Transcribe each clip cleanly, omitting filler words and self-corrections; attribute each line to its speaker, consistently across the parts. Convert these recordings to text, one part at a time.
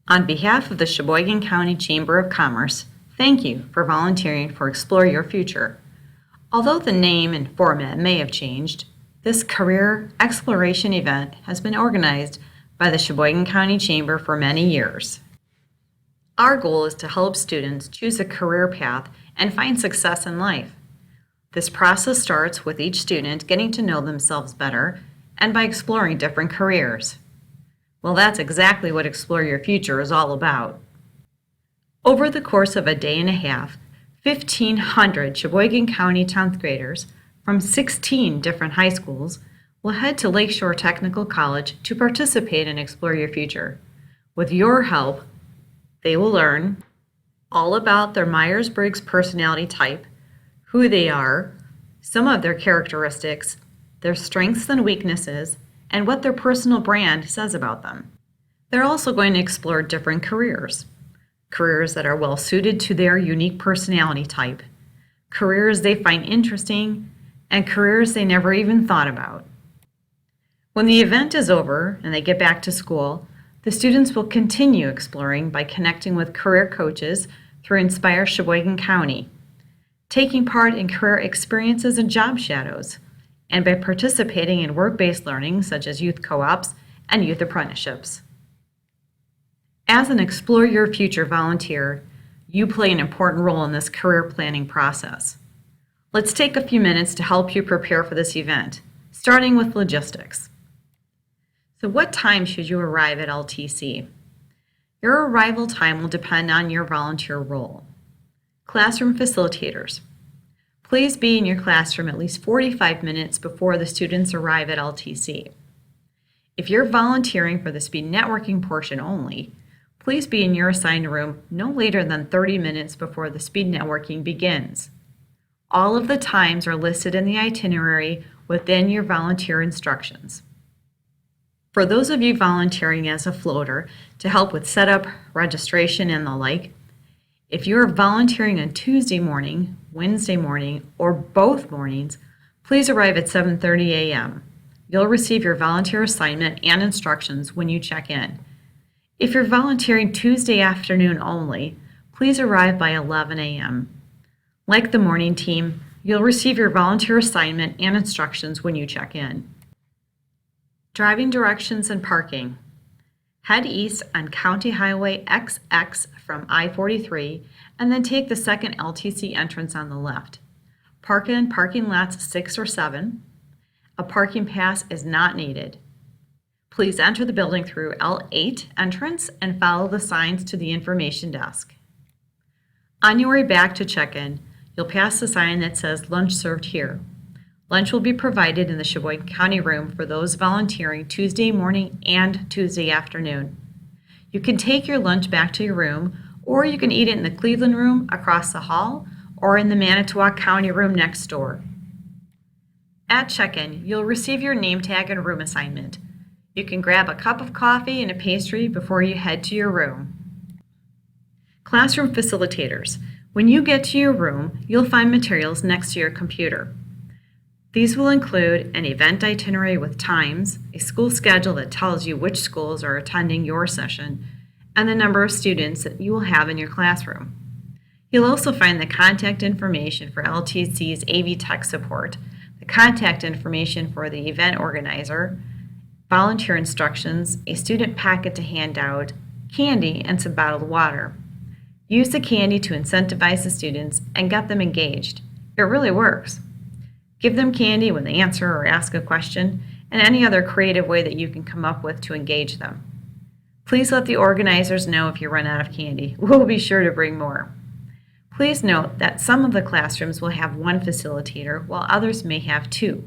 Speaker 1: On behalf of the Sheboygan County Chamber of Commerce, thank you for volunteering for Explore Your Future. Although the name and format may have changed, this career exploration event has been organized by the Sheboygan County Chamber for many years. Our goal is to help students choose a career path and find success in life. This process starts with each student getting to know themselves better and by exploring different careers. Well, that's exactly what Explore Your Future is all about. Over the course of a day and a half, 1,500 Sheboygan County 10th graders from 16 different high schools will head to Lakeshore Technical College to participate in Explore Your Future. With your help, they will learn all about their Myers-Briggs personality type, who they are, some of their characteristics, their strengths and weaknesses, and what their personal brand says about them. They're also going to explore different careers that are well suited to their unique personality type, careers they find interesting, and careers they never even thought about. When the event is over and they get back to school, the students will continue exploring by connecting with career coaches through Inspire Sheboygan County, taking part in career experiences and job shadows, and by participating in work-based learning such as youth co-ops and youth apprenticeships. As an Explore Your Future volunteer, you play an important role in this career planning process. Let's take a few minutes to help you prepare for this event, starting with logistics. So what time should you arrive at LTC? Your arrival time will depend on your volunteer role. Classroom facilitators. Please be in your classroom at least 45 minutes before the students arrive at LTC. If you're volunteering for the speed networking portion only, please be in your assigned room no later than 30 minutes before the speed networking begins. All of the times are listed in the itinerary within your volunteer instructions. For those of you volunteering as a floater to help with setup, registration, and the like, if you are volunteering on Tuesday morning, Wednesday morning, or both mornings, please arrive at 7:30 a.m. You'll receive your volunteer assignment and instructions when you check in. If you're volunteering Tuesday afternoon only, please arrive by 11 a.m. Like the morning team, you'll receive your volunteer assignment and instructions when you check in. Driving directions and parking. Head east on County Highway XX from I-43 and then take the second LTC entrance on the left. Park in parking lots 6 or 7. A parking pass is not needed. Please enter the building through L8 entrance and follow the signs to the information desk. On your way back to check-in, you'll pass the sign that says lunch served here. Lunch will be provided in the Sheboygan County room for those volunteering Tuesday morning and Tuesday afternoon. You can take your lunch back to your room, or you can eat it in the Cleveland room across the hall or in the Manitowoc County room next door. At check-in, you'll receive your name tag and room assignment. You can grab a cup of coffee and a pastry before you head to your room. Classroom facilitators. When you get to your room, you'll find materials next to your computer. These will include an event itinerary with times, a school schedule that tells you which schools are attending your session, and the number of students that you will have in your classroom. You'll also find the contact information for LTC's AV Tech support, the contact information for the event organizer, volunteer instructions, a student packet to hand out, candy, and some bottled water. Use the candy to incentivize the students and get them engaged. It really works. Give them candy when they answer or ask a question, and any other creative way that you can come up with to engage them. Please let the organizers know if you run out of candy. We'll be sure to bring more. Please note that some of the classrooms will have one facilitator while others may have 2.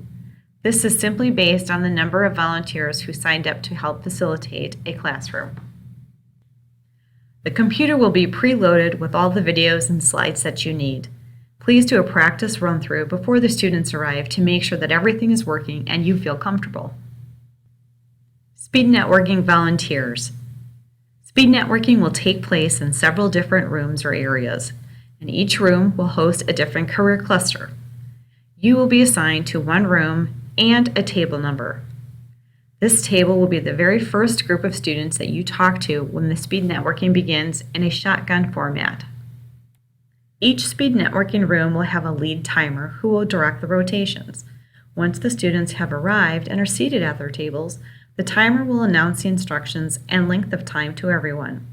Speaker 1: This is simply based on the number of volunteers who signed up to help facilitate a classroom. The computer will be preloaded with all the videos and slides that you need. Please do a practice run-through before the students arrive to make sure that everything is working and you feel comfortable. Speed networking volunteers. Speed networking will take place in several different rooms or areas, and each room will host a different career cluster. You will be assigned to one room and a table number. This table will be the very first group of students that you talk to when the speed networking begins in a shotgun format. Each speed networking room will have a lead timer who will direct the rotations. Once the students have arrived and are seated at their tables, the timer will announce the instructions and length of time to everyone.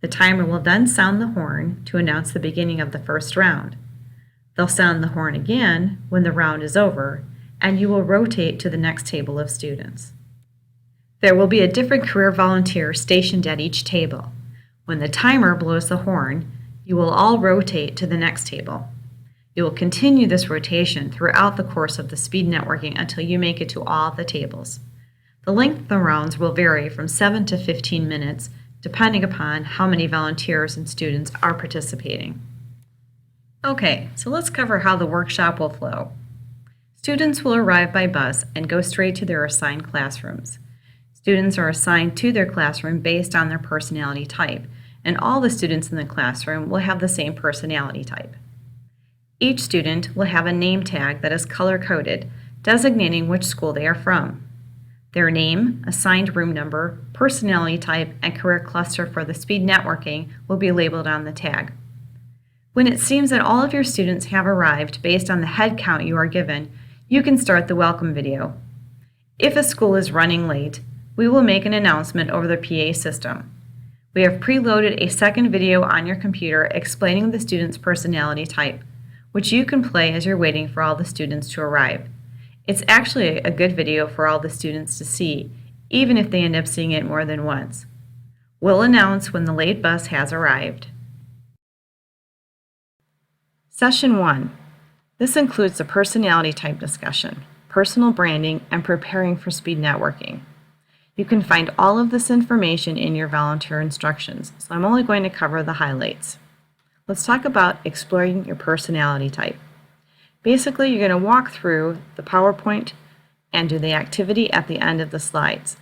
Speaker 1: The timer will then sound the horn to announce the beginning of the first round. They'll sound the horn again when the round is over, and you will rotate to the next table of students. There will be a different career volunteer stationed at each table. When the timer blows the horn, you will all rotate to the next table. You will continue this rotation throughout the course of the speed networking until you make it to all the tables. The length of the rounds will vary from 7 to 15 minutes, depending upon how many volunteers and students are participating. Okay, so let's cover how the workshop will flow. Students will arrive by bus and go straight to their assigned classrooms. Students are assigned to their classroom based on their personality type, and all the students in the classroom will have the same personality type. Each student will have a name tag that is color-coded, designating which school they are from. Their name, assigned room number, personality type, and career cluster for the speed networking will be labeled on the tag. When it seems that all of your students have arrived based on the head count you are given, you can start the welcome video. If a school is running late, we will make an announcement over the PA system. We have preloaded a second video on your computer explaining the student's personality type, which you can play as you're waiting for all the students to arrive. It's actually a good video for all the students to see, even if they end up seeing it more than once. We'll announce when the late bus has arrived. Session 1. This includes the personality type discussion, personal branding, and preparing for speed networking. You can find all of this information in your volunteer instructions, so I'm only going to cover the highlights. Let's talk about exploring your personality type. Basically, you're going to walk through the PowerPoint and do the activity at the end of the slides.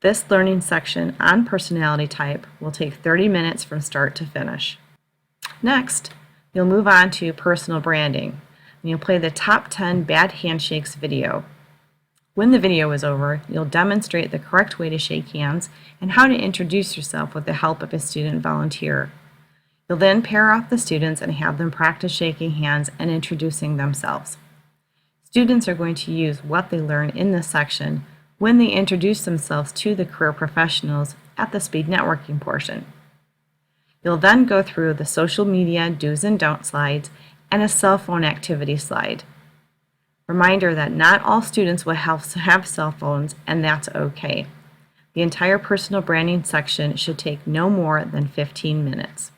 Speaker 1: This learning section on personality type will take 30 minutes from start to finish. Next, you'll move on to personal branding, and you'll play the top 10 bad handshakes video. When the video is over, you'll demonstrate the correct way to shake hands and how to introduce yourself with the help of a student volunteer. You'll then pair off the students and have them practice shaking hands and introducing themselves. Students are going to use what they learn in this section when they introduce themselves to the career professionals at the speed networking portion. You'll then go through the social media do's and don'ts slides and a cell phone activity slide. Reminder that not all students will have cell phones, and that's okay. The entire personal branding section should take no more than 15 minutes.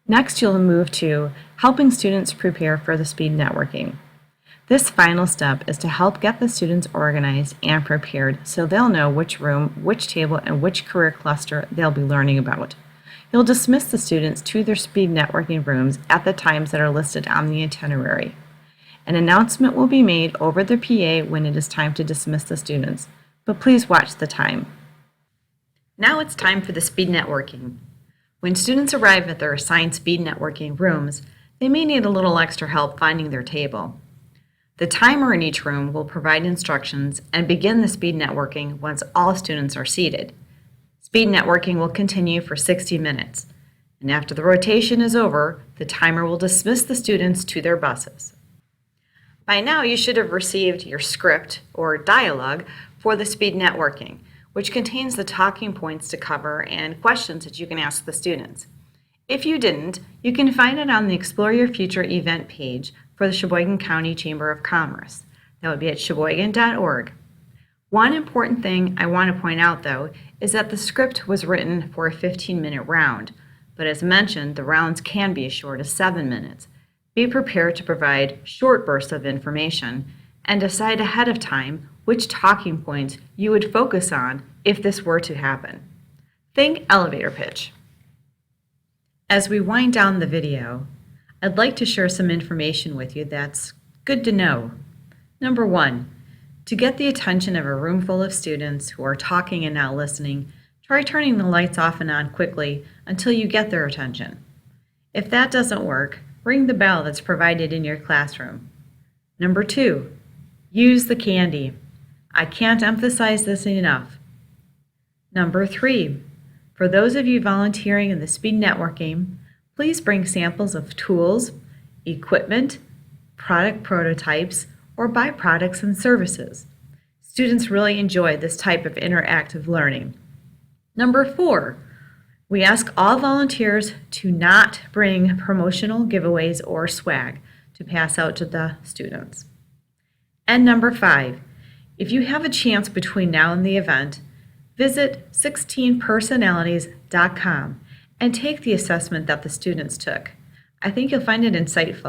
Speaker 1: Next, you'll move to helping students prepare for the speed networking. This final step is to help get the students organized and prepared so they'll know which room, which table, and which career cluster they'll be learning about. You'll dismiss the students to their speed networking rooms at the times that are listed on the itinerary. An announcement will be made over the PA when it is time to dismiss the students, but please watch the time. Now it's time for the speed networking. When students arrive at their assigned speed networking rooms, they may need a little extra help finding their table. The timer in each room will provide instructions and begin the speed networking once all students are seated. Speed networking will continue for 60 minutes, and after the rotation is over, the timer will dismiss the students to their buses. By now, you should have received your script or dialogue for the speed networking, which contains the talking points to cover and questions that you can ask the students. If you didn't, you can find it on the Explore Your Future event page for the Sheboygan County Chamber of Commerce. That would be at sheboygan.org. One important thing I want to point out, though, is that the script was written for a 15-minute round, but as mentioned, the rounds can be as short as 7 minutes. Be prepared to provide short bursts of information and decide ahead of time which talking points you would focus on if this were to happen. Think elevator pitch. As we wind down the video, I'd like to share some information with you that's good to know. Number 1, to get the attention of a room full of students who are talking and not listening, try turning the lights off and on quickly until you get their attention. If that doesn't work, ring the bell that's provided in your classroom. Number 2, use the candy. I can't emphasize this enough. Number 3, for those of you volunteering in the Speed Network game, please bring samples of tools, equipment, product prototypes, or byproducts and services. Students really enjoy this type of interactive learning. Number 4, we ask all volunteers to not bring promotional giveaways or swag to pass out to the students. And number 5, if you have a chance between now and the event, visit 16personalities.com and take the assessment that the students took. I think you'll find it insightful.